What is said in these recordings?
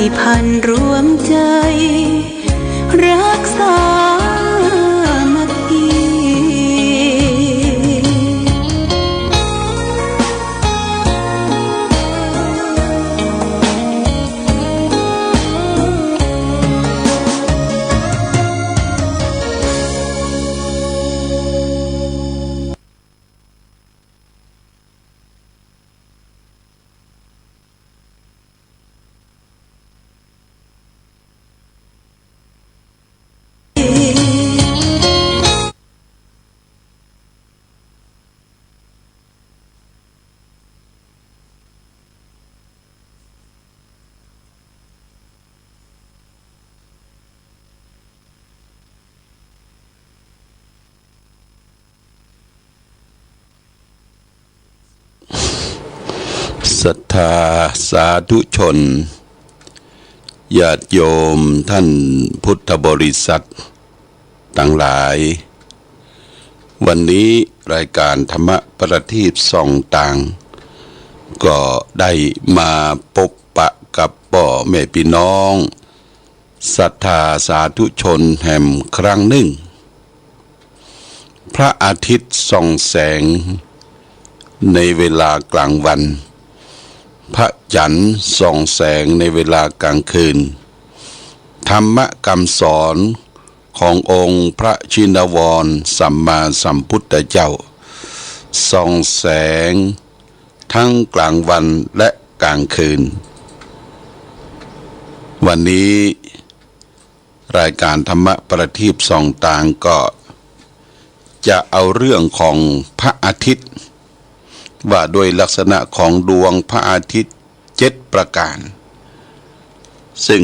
ติพันธ์รวมใจรักษามัคคีศรัทธาสาธุชนญาติโยมท่านพุทธบริษัททั้งหลายวันนี้รายการธรรมประทีปส่องต่างก็ได้มาพบปะกับพ่อแม่พี่น้องศรัทธาสาธุชนแห่งครั้งหนึ่งพระอาทิตย์ส่องแสงในเวลากลางวันพระจันทร์ส่องแสงในเวลากลางคืนธรรมคำสอนขององค์พระชินวรสัมมาสัมพุทธเจ้าส่องแสงทั้งกลางวันและกลางคืนวันนี้รายการธรรมประทีปส่องต่างก็จะเอาเรื่องของพระอาทิตย์ว่าโดยลักษณะของดวงพระอาทิตย์7ประการซึ่ง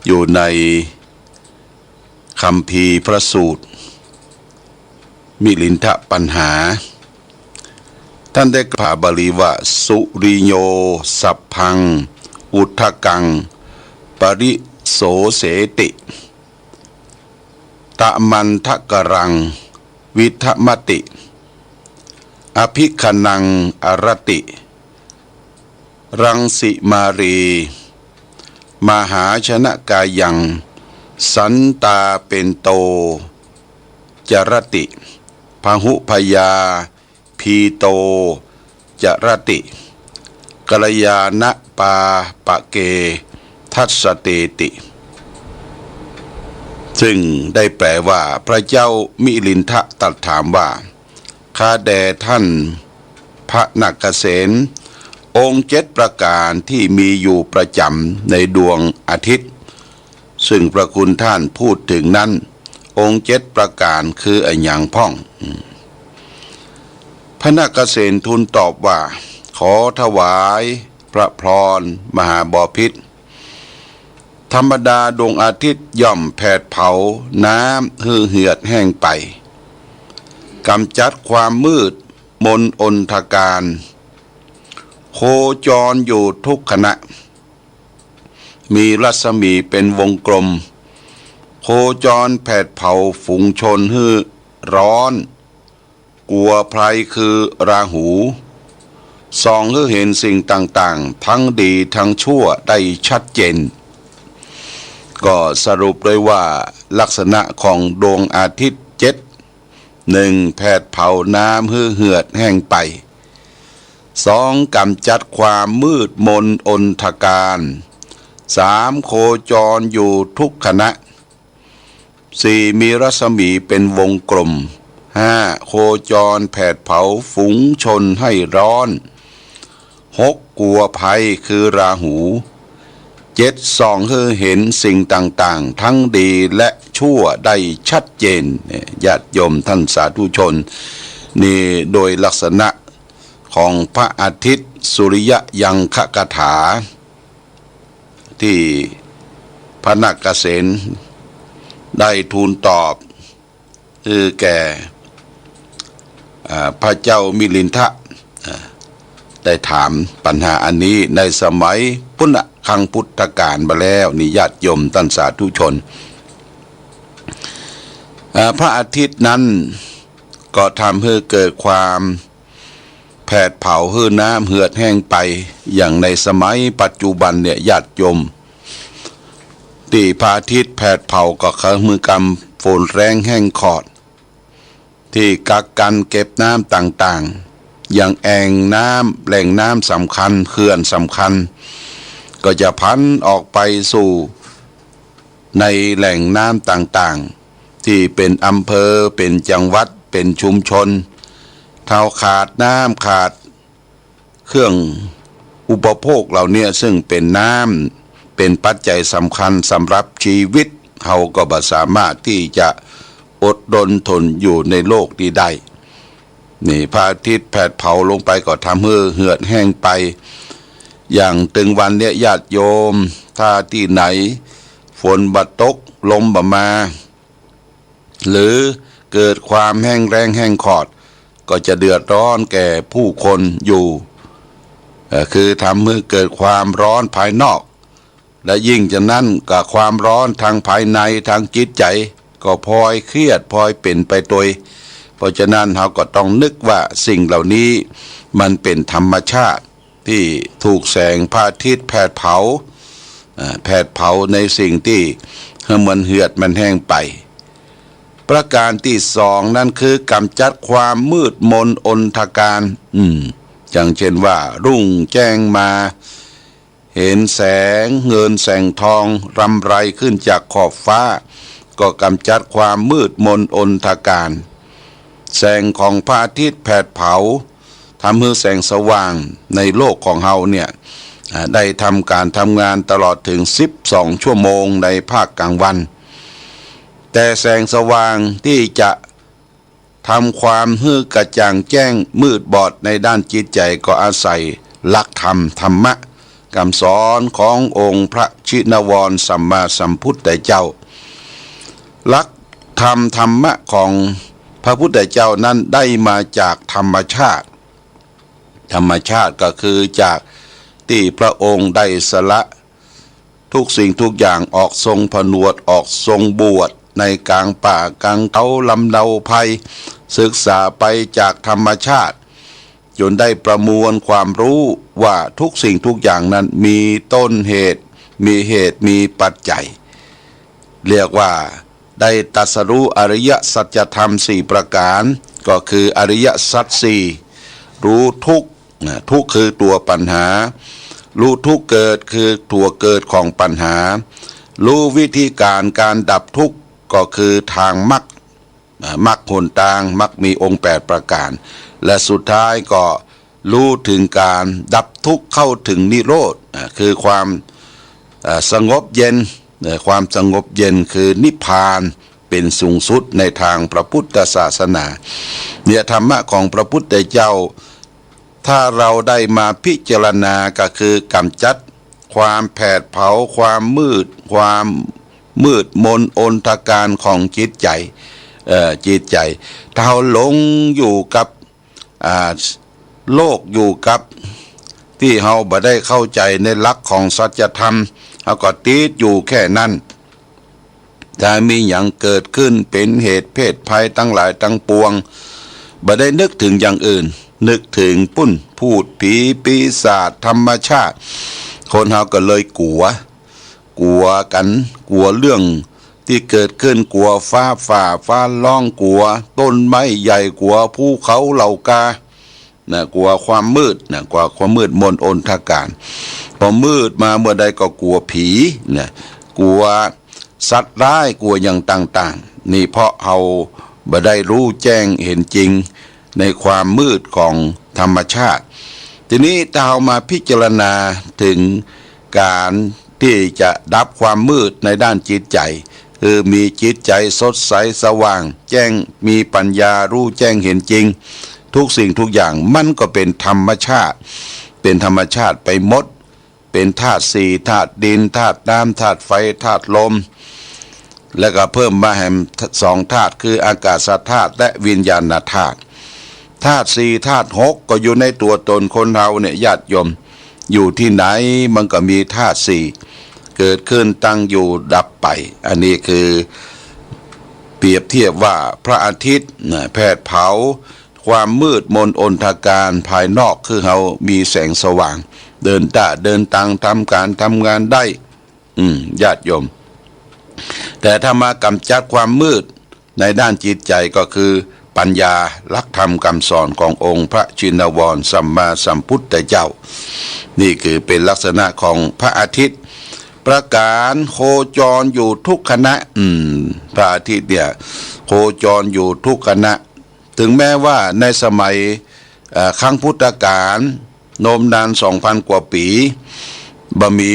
อยู่ในคัมภีร์พระสูตรมิลินทปัญหาท่านได้กล่าวบาลีว่าสุริโยสัพพังอุทธกังปริโสเสติตะมันทกรังวิทมติอภิคนังอรติรังสิมารีมหาชนะกายังสันตาเป็นโตจรติพหุพยาพีโตจรติกัลยาณปาปะเกทัสเตติซึ่งได้แปลว่าพระเจ้ามิลินทะตรัสถามว่าข้าแด่ท่านพระนักเกษณองค์7ประการที่มีอยู่ประจำในดวงอาทิตย์ซึ่งพระคุณท่านพูดถึงนั้นองค์7ประการคืออะไรอย่างพ่องพระนักเกษณทูลตอบว่าขอถวายพระพรมหาบพิตรธรรมดาดวงอาทิตย์ย่อมแผดเผาน้ำหือเหือดแห้งไปกำจัดความมืดมนอนทการโคจรอยู่ทุกขณะมีรัศมีเป็นวงกลมโคจรแผดเผาฝูงชนฮือร้อนกลัวภัยคือราหูส่องให้เห็นสิ่งต่างๆทั้งดีทั้งชั่วได้ชัดเจนก็สรุปเลยว่าลักษณะของดวงอาทิตย์1แผดเผาน้ำหือเหือดแห้งไป2กำจัดความมืดมนอนทการ3โคจรอยู่ทุกขณะ4มีรัศมีเป็นวงกลม5โคจรแผดเผาฝูงชนให้ร้อน6กลัวภัยคือราหู7ส่องให้เห็นสิ่งต่างๆทั้งดีและชั่วได้ชัดเจนญาติโยมท่านสาธุชนนี่โดยลักษณะของพระอาทิตย์สุริยยังคกถาที่พระนักเกษณได้ทูลตอบคือแก่พระเจ้ามิลินทะได้ถามปัญหาอันนี้ในสมัยพุทธคังพุทธกาลมาแล้วนิญาติโยมท่านสาธุชนพระอาทิตย์นั้นก็ทำให้เกิดความ แผดเผาหื้อน้ำเหือดแห้งไปอย่างในสมัยปัจจุบันเนี่ยญาติโยมที่พระอาทิตย์แผดเผาก็คือมือกำฝนแรงแห้งขอดที่กักกันเก็บน้ำต่างๆอย่างแอ่งน้ำแหล่งน้ำสำคัญเขื่อนสำคัญก็จะพันออกไปสู่ในแหล่งน้ำต่างๆที่เป็นอำเภอเป็นจังหวัดเป็นชุมชนเท่าขาดน้ำขาดเครื่องอุปโภคเหล่านี้ซึ่งเป็นน้ำเป็นปัจจัยสำคัญสำหรับชีวิตเขาก็บ่สามารถที่จะอดทนทนอยู่ในโลกนี้ได้นี่พระอาทิตย์แผดเผาลงไปก็ทำให้เหือดแห้งไปอย่างตึงวันเนี่ยญาติโยมถ้าที่ไหนฝนบัดตกลมบ่มาหรือเกิดความแห้งแรงแห้งขอดก็จะเดือดร้อนแก่ผู้คนอยู่คือทำให้เกิดความร้อนภายนอกและยิ่งจะนั่นกับความร้อนทางภายในทางจิตใจก็พลอยเครียดพลอยเป็นไปโดยเพราะฉะนั้นเราก็ต้องนึกว่าสิ่งเหล่านี้มันเป็นธรรมชาติที่ถูกแสงพระอาทิตย์แผดเผาในสิ่งที่มันเหือดมันแห้งไปประการที่สองนั่นคือกำจัดความมืดมนอนทการอย่างเช่นว่ารุ่งแจ้งมาเห็นแสงเงินแสงทองรำไรขึ้นจากขอบฟ้าก็กำจัดความมืดมนอนทการแสงของพระอาทิตย์แผดเผาทำให้แสงสว่างในโลกของเฮาเนี่ยได้ทำการทำงานตลอดถึง12ชั่วโมงในภาคกลางวันแต่แสงสว่างที่จะทำความฮื้อกระจ่างแจ้งมืดบอดในด้านจิตใจก็อาศัยหลักธรรมะคำสอนขององค์พระชินวรสัมมาสัมพุทธเจ้าหลักธรรมะของพระพุทธเจ้านั้นได้มาจากธรรมชาติก็คือจากที่พระองค์ได้สละทุกสิ่งทุกอย่างออกทรงผนวดออกทรงบวชในกลางป่ากลางเขาลำเนาภัยศึกษาไปจากธรรมชาติจนได้ประมวลความรู้ว่าทุกสิ่งทุกอย่างนั้นมีต้นเหตุมีปัจจัยเรียกว่าได้ตรัสรู้อริยสัจธรรม4ประการก็คืออริยสัจสี่รู้ทุกข์คือตัวปัญหารู้ทุกข์เกิดคือตัวเกิดของปัญหารู้วิธีการดับทุกข์ก็คือทางมรรคหนทางมรรคมีองค์8ประการและสุดท้ายก็รู้ถึงการดับทุกข์เข้าถึงนิโรธคือความสงบเย็นความสงบเย็นคือนิพพานเป็นสูงสุดในทางพระพุทธศาสนาเนี่ยธรรมะของพระพุทธเจ้าถ้าเราได้มาพิจารณาก็คือกำจัดความแผดเผาความมืดมนอนทการของจิตใจถ้าเราหลงอยู่กับโลกอยู่กับที่เราบ่ได้เข้าใจในหลักของสัจธรรมเราก็ติดอยู่แค่นั้นถ้ามีอย่างเกิดขึ้นเป็นเหตุเพศภัยทั้งหลายทั้งปวงบ่ได้นึกถึงอย่างอื่นนึกถึงปุ้นพูดผีปีศาจธรรมชาติคนเราก็เลยกลัวกันกลัวเรื่องที่เกิดขึ้นกลัวฟ้าร้องกลัวต้นไม้ใหญ่กลัวภูเขาเหล่ากากลัวความมืดกลัวความมืดมนอนทการพอมืดมาเมื่อใดก็กลัวผีกลัวสัตว์ร้ายกลัวอย่างต่างๆนี่เพราะเราบ่ได้รู้แจ้งเห็นจริงในความมืดของธรรมชาติทีนี้ถ้าเรามาพิจารณาถึงการที่จะดับความมืดในด้านจิตใจคือมีจิตใจสดใสสว่างแจ้งมีปัญญารู้แจ้งเห็นจริงทุกสิ่งทุกอย่างมันก็เป็นธรรมชาติไปหมดเป็นธาตุสี่ธาตุดินธาตุน้ำธาตุไฟธาตุลมแล้วก็เพิ่มมาแหม2ธาตุคืออากาศธาตุและวิญญาณธาตุธาตุสี่ธาตุหกก็อยู่ในตัวตนคนเราเนี่ยญาติโยมอยู่ที่ไหนมันก็มีธาตุสี่เกิดขึ้นตั้งอยู่ดับไปอันนี้คือเปรียบเทียบว่าพระอาทิตย์แผดเผาค ความมืดมนอนทการภายนอกคือเขามีแสงสว่างเดินตังทำการทำงานได้ญาติโยมแต่ถ้ามากำจัดความมืดในด้านจิตใจก็คือปัญญาลักธรรมคำสอนขององค์พระชินวรสัมมาสัมพุทธเจ้านี่คือเป็นลักษณะของพระอาทิตย์ประการโคจรอยู่ทุกขณะพระอาทิตย์เนี่ยโคจรอยู่ทุกขณะถึงแม้ว่าในสมัยครั้งพุทธกาลโน้มนาน 2,000 กว่าปีบ่มี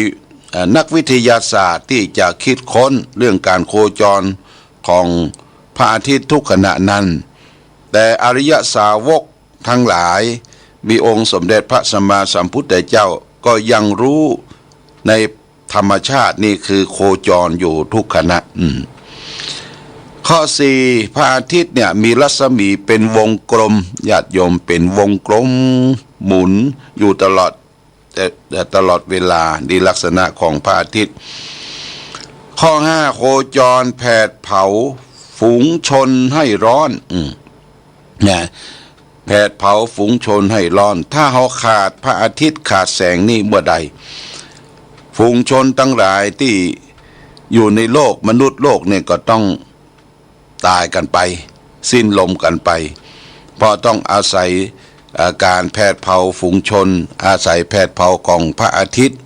นักวิทยาศาสตร์ที่จะคิดค้นเรื่องการโคจรของพระอาทิตย์ทุกขณะนั้นแต่อริยสาวกทั้งหลายมีองค์สมเด็จพระสัมมาสัมพุทธเจ้าก็ยังรู้ในธรรมชาตินี่คือโคจรอยู่ทุกขณะข้อ 4พระอาทิตย์เนี่ยมีรัศมีเป็นวงกลมญาติโยมเป็นวงกลมหมุนอยู่ตลอดเวลาดีลักษณะของพระอาทิตย์ข้อ 5โคจรแผดเผาฝูงชนให้ร้อนเนี่ยแผดเผาฝูงชนให้ร้อนถ้าเขาขาดพระอาทิตย์ขาดแสงนี่เมื่อใดฝูงชนทั้งหลายที่อยู่ในโลกมนุษย์โลกเนี่ยก็ต้องตายกันไปสิ้นลมกันไปเพราะต้องอาศัยการแผดเผาฝูงชนอาศัยแผดเผาของพระอาทิตย์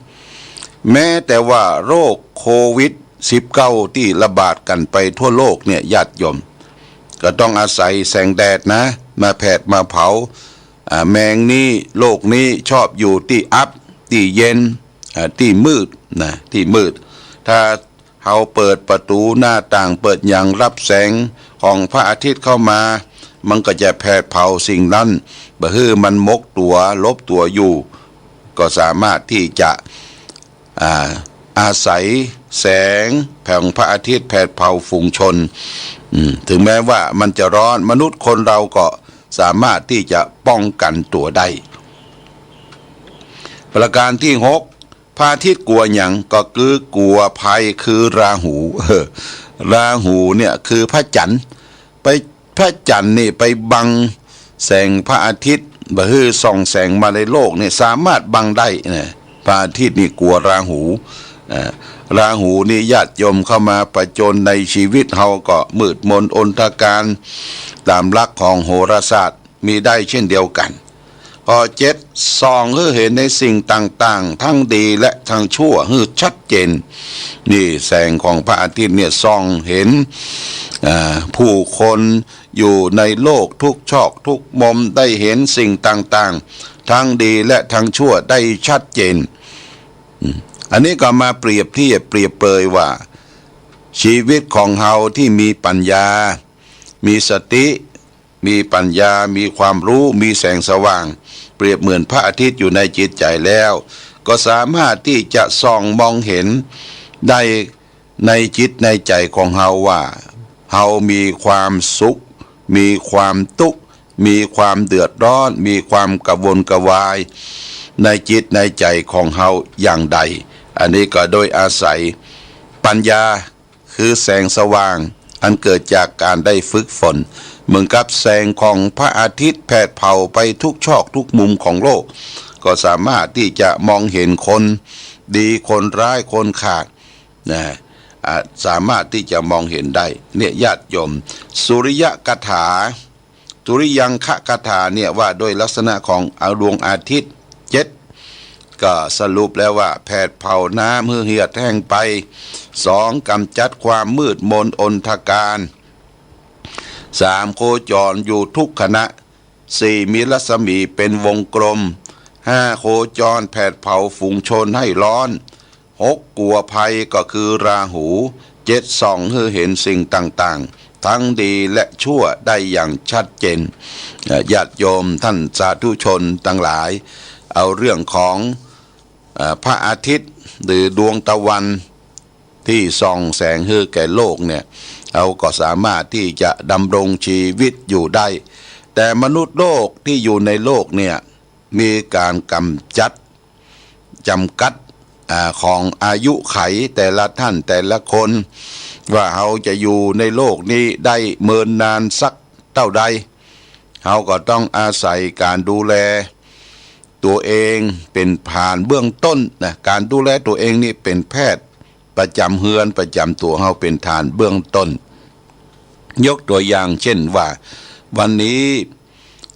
แม้แต่ว่าโรคโควิด-19 ที่ระบาดกันไปทั่วโลกเนี่ยญาติโยมก็ต้องอาศัยแสงแดดนะมาแผดมาเผาแมงนี้โลกนี้ชอบอยู่ที่อับที่เย็นที่มืดนะที่มืดถ้าเราเปิดประตูหน้าต่างเปิดอย่างรับแสงของพระอาทิตย์เข้ามามันก็จะแผดเผาสิ่งนั้นบ่ฮื้อมันมกตัวลบตัวอยู่ก็สามารถที่จะอาศัยแสงแผงพระอาทิตย์แผดเผาฝูงชนถึงแม้ว่ามันจะร้อนมนุษย์คนเราก็สามารถที่จะป้องกันตัวได้ประการที่ 6พระอาทิตย์กลัวหยังก็คือกลัวภัยคือราหูราหูเนี่ยคือพระจันทร์ไปพระจันทร์นี่ไปบังแสงพระอาทิตย์บ่ฮื้อส่องแสงมาในโลกนี่สามารถบังได้นะพระอาทิตย์นี่กลัวราหูราหูนี่ญาติโยมเข้ามาประจนในชีวิตเฮาก็มืดมนอนทการตามหลักของโหราศาสตร์มีได้เช่นเดียวกันข้อ 7ส่องให้เห็นในสิ่งต่างๆทั้งดีและทั้งชั่วให้ชัดเจนนี่แสงของพระอาทิตย์เนี่ยส่องเห็นผู้คนอยู่ในโลกทุกชอกทุกมุมได้เห็นสิ่งต่างๆทั้งดีและทั้งชั่วได้ชัดเจนอันนี้ก็มาเปรียบเปรยว่าชีวิตของเฮาที่มีปัญญามีสติมีปัญญามีความรู้มีแสงสว่างเปรียบเหมือนพระอาทิตย์อยู่ในจิตใจแล้วก็สามารถที่จะส่องมองเห็นได้ในจิตในใจของเฮาว่าเฮามีความสุขมีความทุกข์มีความเดือดร้อนมีความกระวนกระวายในจิตในใจของเฮาอย่างใดอันนี้ก็โดยอาศัยปัญญาคือแสงสว่างอันเกิดจากการได้ฝึกฝนเหมือนกับแสงของพระอาทิตย์แผดเผาไปทุกชอกทุกมุมของโลกก็สามารถที่จะมองเห็นคนดีคนร้ายคนขาดนะสามารถที่จะมองเห็นได้เนี่ยญาติโยมสุริยคถาสุริยังคถาเนี่ยว่าโดยลักษณะของดวงอาทิตย์7ก็สรุปแล้วว่าแผดเผาน้ำเหือดแห้งไป2กำจัดความมืดมนอนทการ3โคจรอยู่ทุกขณะ4มีรัศมีเป็นวงกลม5โคจรแผดเผาฝูงชนให้ร้อน6กลัวภัยก็คือราหู7ส่องให้เห็นสิ่งต่างๆทั้งดีและชั่วได้อย่างชัดเจนญาติโยมท่านสาธุชนทั้งหลายเอาเรื่องของพระอาทิตย์หรือดวงตะวันที่ส่องแสงให้แก่โลกเนี่ยเราก็สามารถที่จะดำรงชีวิตอยู่ได้แต่มนุษย์โลกที่อยู่ในโลกเนี่ยมีการกำจัดจำกัดของอายุไขแต่ละท่านแต่ละคนว่าเขาจะอยู่ในโลกนี้ได้เมินนานสักเท่าใด เฮาก็ต้องอาศัยการดูแลตัวเองเป็นผ่านเบื้องต้นนะการดูแลตัวเองนี่เป็นแพทย์ประจำเฮือนประจำตัวเฮาเป็นฐานเบื้องต้นยกตัวอย่างเช่นว่าวันนี้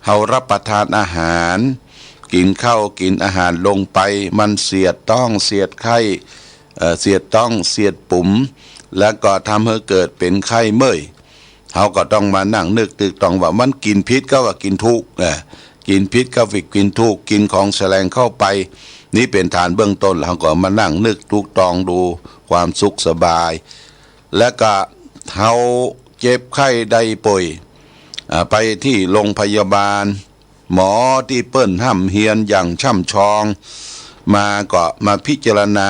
เฮารับประทานอาหารกินข้าวกินอาหารลงไปมันเสียดต้องเสียดไข้เสียดต้องเสียดปุ่มแล้วก็ทำให้เกิดเป็นไข้เมื่อยเฮาก็ต้องมานั่งนึกตึกตองว่ามันกินพิษก็ว่ากินทุกข์กินพิษก็วิกินทุกข์กินของแสลงเข้าไปนี่เป็นฐานเบื้องต้นเราก็มานั่งนึกทุกตองดูความสุขสบายและก็เฮาเจ็บไข้ได้ป่วยไปที่โรงพยาบาลหมอที่เปิ้นห้ำเฮียนอย่างช่ำชองมาก็มาพิจารณา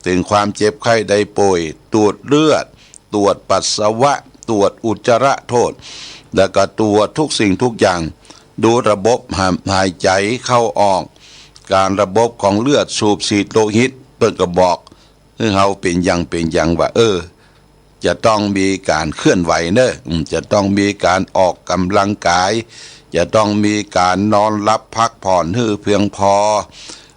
ถึงความเจ็บไข้ได้ป่วยตรวจเลือดตรวจปัสสาวะตรวจอุจจาระโทษแล้วก็ตรวจทุกสิ่งทุกอย่างดูระบบหายใจเข้าออกการระบบของเลือดสูบฉีดโลหิตเปิ้นก็บอกเฮาเป็นอย่างว่าจะต้องมีการเคลื่อนไหวเนอะจะต้องมีการออกกำลังกายจะต้องมีการนอนหลับพักผ่อนให้เพียงพอ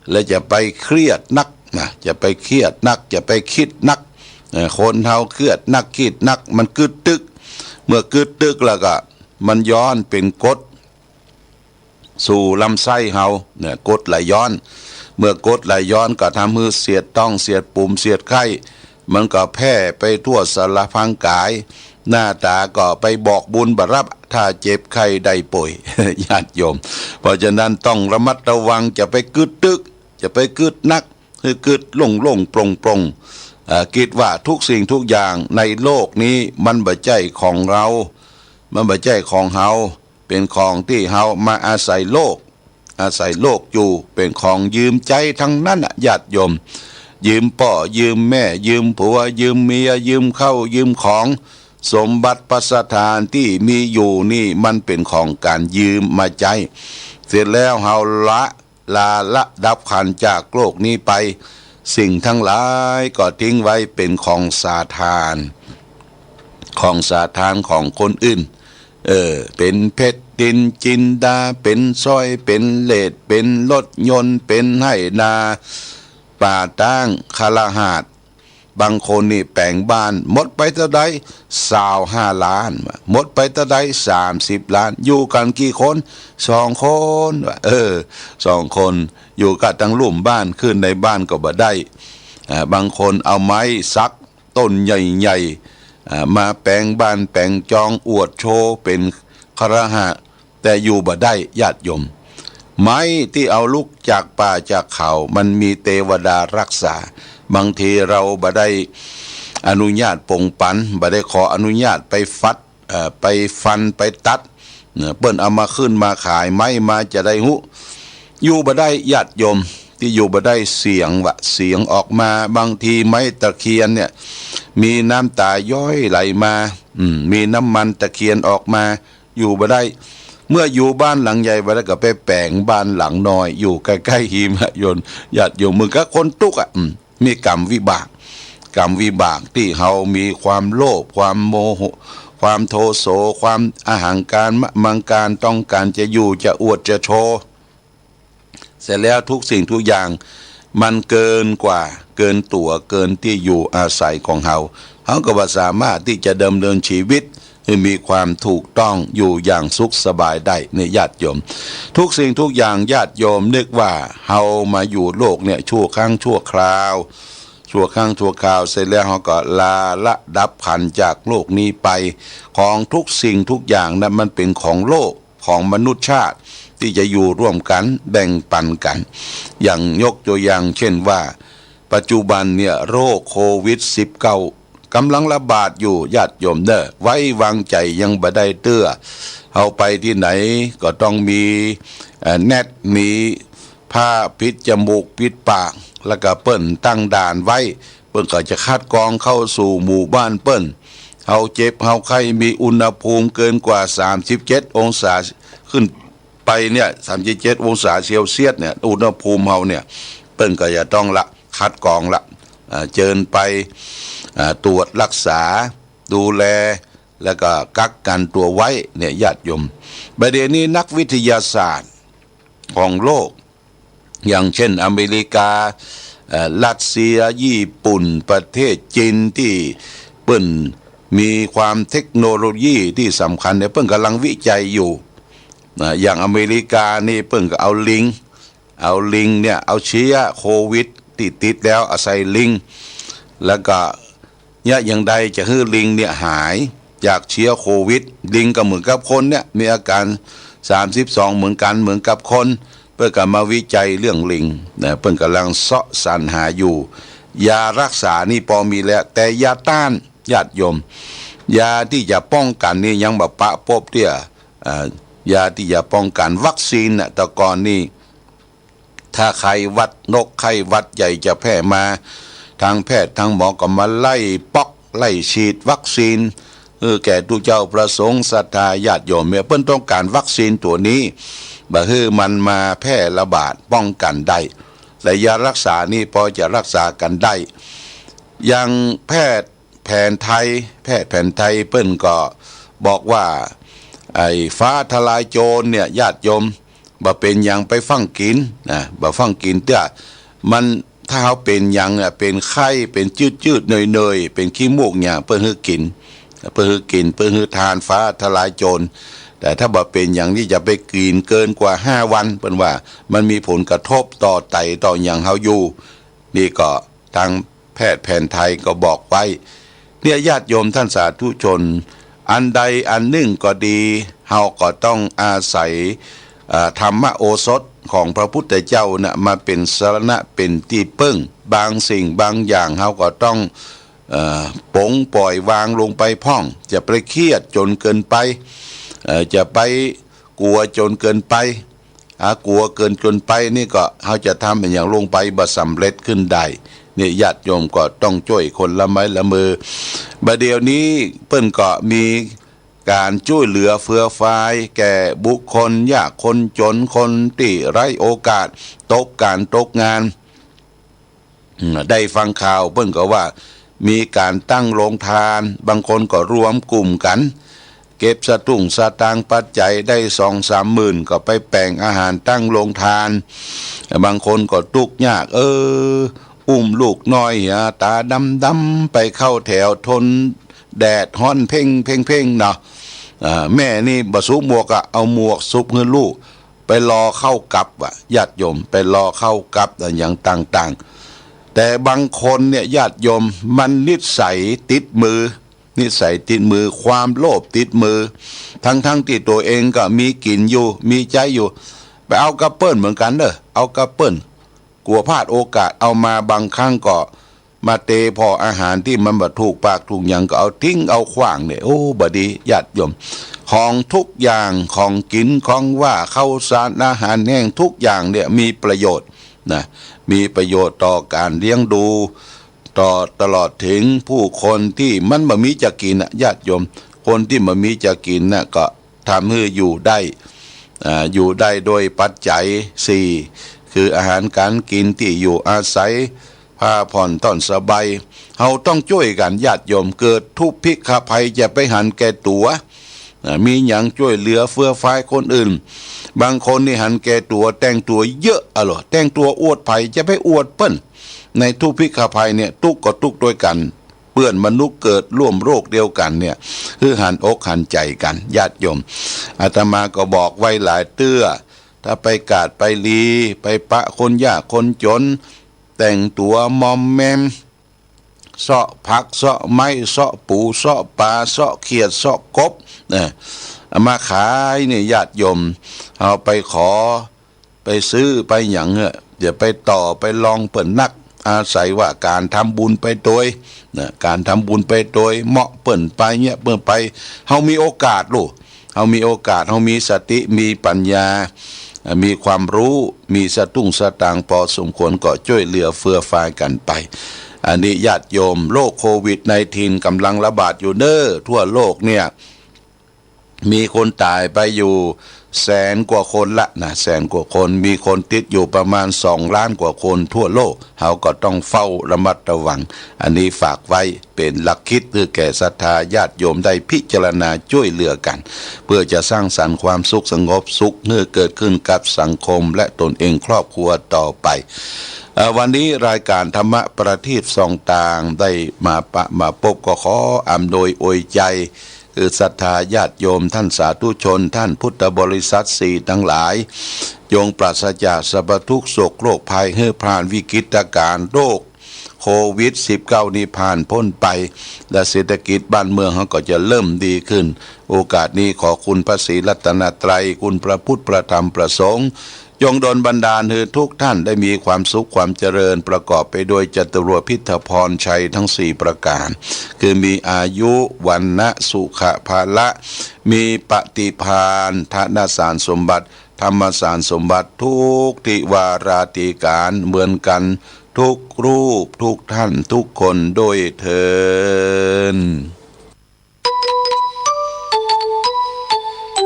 และจะไปเครียดนักนะจะไปเครียดนักจะไปคิดนักคนเฮาเครียดนักคิดนักมันกึดตึกเมื่อกึดตึกแล้วก็มันย้อนเป็นกรดสู่ลำไส้เฮาเนี่ยกรดไหลย้อนเมื่อกรดไหลย้อนก็ทำให้เสียดต้องเสียดปุ่มเสียดไข้มันก็แพร่ไปทั่วสารพังกายหน้าตาก็ไปบอกบุญบรับถ้าเจ็บไข้ได้ป่วย ญาติโยมเพราะฉะนั้นต้องระมัดระวังจะไปกึดตึกจะไปกึดนักคือกึดโล่งๆโปร่งคิดว่าทุกสิ่งทุกอย่างในโลกนี้มันบ่ใช่ของเรามันบ่ใช่ของเฮาเป็นของที่เฮามาอาศัยโลกอยู่เป็นของยืมใจทั้งนั้นญาติโยมยืมพ่อยืมแม่ยืมผัวยืมเมียยืมเข้ายืมของสมบัติประสถานที่มีอยู่นี่มันเป็นของการยืมมาใจเสร็จแล้วเฮาละดับขันจากโลกนี้ไปสิ่งทั้งหลายก็ทิ้งไว้เป็นของสาทานของคนอื่นเป็นเพชรดินจินดาเป็นสร้อยเป็นเลสเป็นรถยนต์เป็นให้นาป่าตั้งคาลาหาดบางคนนี่แปลงบ้านหมดไปเท่าใด25 ล้านหมดไปเท่าใด30 ล้านอยู่กันกี่คน2 คน2 คนอยู่กันทั้งลุ่มบ้านขึ้นในบ้านก็บ่ได้บางคนเอาไม้ซักต้นใหญ่ๆมาแปลงบ้านแปลงจองอวดโชว์เป็นคฤหาสน์แต่อยู่บ่ได้ญาติโยมไม้ที่เอาลูกจากป่าจากเขามันมีเทวดารักษาบางทีเราบ่ได้อนุญาตปงปันบ่ได้ขออนุญาตไปไปฟันไปตัดเปิ้นเอามาขึ้นมาขายไม้มาจะได้อยู่บ่ได้ญาติโยมที่อยู่บ่ได้เสียงออกมาบางทีไม้ตะเคียนเนี่ยมีน้ำตาย้อยไหลมามีน้ำมันตะเคียนออกมาอยู่บ่ได้เมื่ออยู่บ้านหลังใหญ่ไปแล้วก็ไปแปลงบ้านหลังน้อยอยู่ใกล้ๆหิมะยนญาติโยมมึงก็คนตุกมีกรรมวิบากที่เฮามีความโลภความโมโหความโทโสความอาหังการมังการต้องการจะอยู่จะอวดจะโชว์เสร็จแล้วทุกสิ่งทุกอย่างมันเกินตัวเกินที่อยู่อาศัยของเฮาก็บ่สามารถที่จะดำเนินชีวิตให้มีความถูกต้องอยู่อย่างสุขสบายได้ในญาติโยมทุกสิ่งทุกอย่างญาติโยมนึกว่าเฮามาอยู่โลกเนี่ยชั่วครั้งชั่วคราวเสร็จแล้วเฮาก็ละดับขันจากโลกนี้ไปของทุกสิ่งทุกอย่างนั้นมันเป็นของโลกของมนุษยชาติที่จะอยู่ร่วมกันแบ่งปันกันอย่างยกตัวอย่างเช่นว่าปัจจุบันเนี่ยโรคโควิด-19กำลังระบาดอยู่ญาติโยมไว้วางใจยังบ่ได้เตื้อเอาไปที่ไหนก็ต้องมีแนตมีผ้าปิดจมูกปิดปากแล้วก็เปิ้นตั้งด่านไว้เปิ้นก็จะคัดกรองเข้าสู่หมู่บ้านเปิ้นเฮาเจ็บเฮาไข้มีอุณหภูมิเกินกว่า37 องศาขึ้นไปเนี่ย37 องศาเซลเซียสเนี่ยอุณหภูมิเฮาเนี่ยเปิ้นก็จะต้องคัดกรองเจิญไปตรวจรักษาดูแล แล้วก็กักกันตัวไว้เนี่ยญาติโยมประเดี๋ยวนี้นักวิทยาศาสตร์ของโลกอย่างเช่นอเมริการัสเซียญี่ปุ่นประเทศจีนที่เปิ้นมีความเทคโนโลยีที่สำคัญเนี่ยเปิ้นกำลังวิจัยอยู่อย่างอเมริกานี่เปิ้นก็เอาลิงเนี่ยเอาเชื้อโควิดที่ติดแล้วเอาใส่ลิงแล้วก็เนี่ยอย่างใดจะให้ลิงเนี่ยหายจากเชื้อโควิดลิงก็เหมือนกับคนเนี่ยมีอาการ32เหมือนกับคนเพื่อการมาวิจัยเรื่องลิงนะเพิ่นกำลังเสาะสรรหาอยู่ยารักษานี่พอมีแล้วแต่ยาต้านญาติโยมยาที่จะป้องกันนี่ยังบ่ปะปบเตี้ยยาที่จะป้องกันวัคซีนน่ะแต่ก่อนนี่ถ้าไข้หวัดนกไข้หวัดใหญ่จะแพร่มาทางแพทย์ทางหมอก็มาไล่ป๊อกไล่ฉีดวัคซีนแก่ทุกเจ้าประสงค์ศรัทธาญาติโยมเมื่อเพิ่นต้องการวัคซีนตัวนี้บ่ให้มันมาแพร่ระบาดป้องกันได้และยารักษานี่พอจะรักษากันได้อย่างแพทย์แผนไทยเปิ้นก็บอกว่าไอ้ฟ้าทลายโจรเนี่ยญาติโยมบ่เป็นหยังไปฟังกินนะบ่ฟังกินเตื้อมันถ้าเฮาเป็นหยังเป็นไข้เป็นจืดๆเนยๆเป็นขี้มูกหยังเปิ้นให้กินเพื่อให้ทานฟ้าทลายโจรแต่ถ้าบ่เป็นอย่างนี้จะไปกินเกินกว่า5วันเปิ้นว่ามันมีผลกระทบต่อไตต่อหยังเฮาอยู่นี่ก็ทางแพทย์แผนไทยก็บอกไว้เนี่ยญาติโยมท่านสาธุชนอันใดอันหนึ่งก็ดีเฮาก็ต้องอาศัยธรรมโอสถของพระพุทธเจ้านะมาเป็นสรณะเป็นที่พึ่งบางสิ่งบางอย่างเฮาก็ต้องปลงปล่อยวางลงไปพ่องจะไปเครียดจนเกินไปจะไปกลัวจนเกินไปกลัวเกินจนไปนี่ก็เขาจะทำเป็นอย่างลงไปบ่สำเร็จขึ้นได้นี่ญาติโยมก็ต้องช่วยคนละไม้ละมือบัดเดี๋ยวนี้เปิ้นก็มีการช่วยเหลือเฟื่อฟายแก่บุคคลยากคนจนคนที่ไร้โอกาสตกงานได้ฟังข่าวเปิ้นก็ว่ามีการตั้งโรงทานบางคนก็รวมกลุ่มกันเก็บสตางค์ปัจจัยได้ 2-3 หมื่นก็ไปแป่งอาหารตั้งโรงทานบางคนก็ทุกข์ยากอุ้มลูกน้อยตาดำไปเข้าแถวทนแดดฮ้อนเพ่งเนาะแม่นี่บ่ซุกหมวกเอาหมวกซุกให้ลูกไปรอเข้ากับญาติโยมไปรอเข้ากับอย่างต่างๆแต่บางคนเนี่ยญาติโยมมันนิสัยติดมือความโลภติดมือทั้งที่ตัวเองก็มีกินอยู่มีใจอยู่ไปเอากระเปิ้ลเหมือนกันเอากระเปิ้ลกลัวพลาดโอกาสเอามาบางครั้งก็มาเตพออาหารที่มันบ่ถูกปากถูกหยังก็เอาทิ้งเอาขว้างเนี่ยบ่ดีญาติโยมของทุกอย่างของกินของว่าข้าวสารอาหารแห้งทุกอย่างเนี่ยมีประโยชน์นะมีประโยชน์ต่อการเลี้ยงดูต่อตลอดถึงผู้คนที่มันบ่มีจะกินญาติโยมคนที่บ่มีจะกินก็ทำให้อยู่ได้โดยปัจจัย4คืออาหารการกินที่อยู่อาศัยผ้าผ่อนต้อนสบายเฮาต้องช่วยกันญาติโยมเกิดทุกข์ภิกขภัยจะไปหันแก่ตัวมีหยังช่วยเหลือเฟื่อฟ้าคนอื่นบางคนนี่หันแก่ตัวแต่งตัวเยอะแต่งตัวอวดภัยจะไปอวดเปิ้นในทุกภิกขภัยเนี่ยทุกก็ทุกด้วยกันเปื้อนมนุษย์เกิดร่วมโรคเดียวกันเนี่ยคือหันอกหันใจกันญาติโยมอาตมาก็บอกไว้หลายเตื้อถ้าไปกาดไปลีไปปะคนยากคนจนแต่งตัวมอมแมมเสาะผักเสาะไม้เสาะปูเสาะปลาเสาะเขียดเสาะกบมาขายเนี่ยญาติโยมเอาไปขอไปซื้อไปหยังเดี๋ยวไปต่อไปลองเปิ่นนักอาศัยว่าการทำบุญไปโดยการทำบุญไปโดยเหมาะเปิ่นไปเนี่ยเปิ่นไปเฮามีโอกาสลูกเฮามีโอกาสเฮามีสติมีปัญญามีความรู้มีสตางค์พอสมควรก็ช่วยเหลือเฟื่อฟ้ากันไปอันนี้ญาติโยมโรคโควิด-19 กำลังระบาดอยู่ทั่วโลกเนี่ยมีคนตายไปอยู่ แสนกว่าคนละนะแสนกว่าคนมีคนติดอยู่ประมาณ2 ล้านกว่าคนทั่วโลกเขาก็ต้องเฝ้าระมัดระวังอันนี้ฝากไว้เป็นหลักคิดเพื่อแก่ศรัทธาญาติโยมได้พิจารณาช่วยเหลือกันเพื่อจะสร้างสรรค์ความสุขสงบสุขเมื่อเกิดขึ้นกับสังคมและตนเองครอบครัวต่อไปวันนี้รายการธรรมะประทีปส่องต่างได้มาพบก็ขออำนวยอวยใจคือศรัทธาญาติโยมท่านสาธุชนท่านพุทธบริษัทสี่ทั้งหลายจงปราศจากสรรพทุกข์โศกโรคภัยให้ผ่านวิกฤตการณ์โรคโควิด -19 นี้ผ่านพ้นไปและเศรษฐกิจบ้านเมืองเขาก็จะเริ่มดีขึ้นโอกาสนี้ขอคุณพระศรีรัตนตรัยคุณพระพุทธพระธรรมพระสงฆ์จงดลบันดาลให้ทุกท่านได้มีความสุขความเจริญประกอบไปด้วยจตุรพิธพรชัยทั้ง4ประการคือมีอายุวันนะสุขภาละมีปฏิภาณธนสารสมบัติธรรมสารสมบัติทุกทิวาราติการเหมือนกันทุกรูปทุกท่านทุกคนโดยเถิด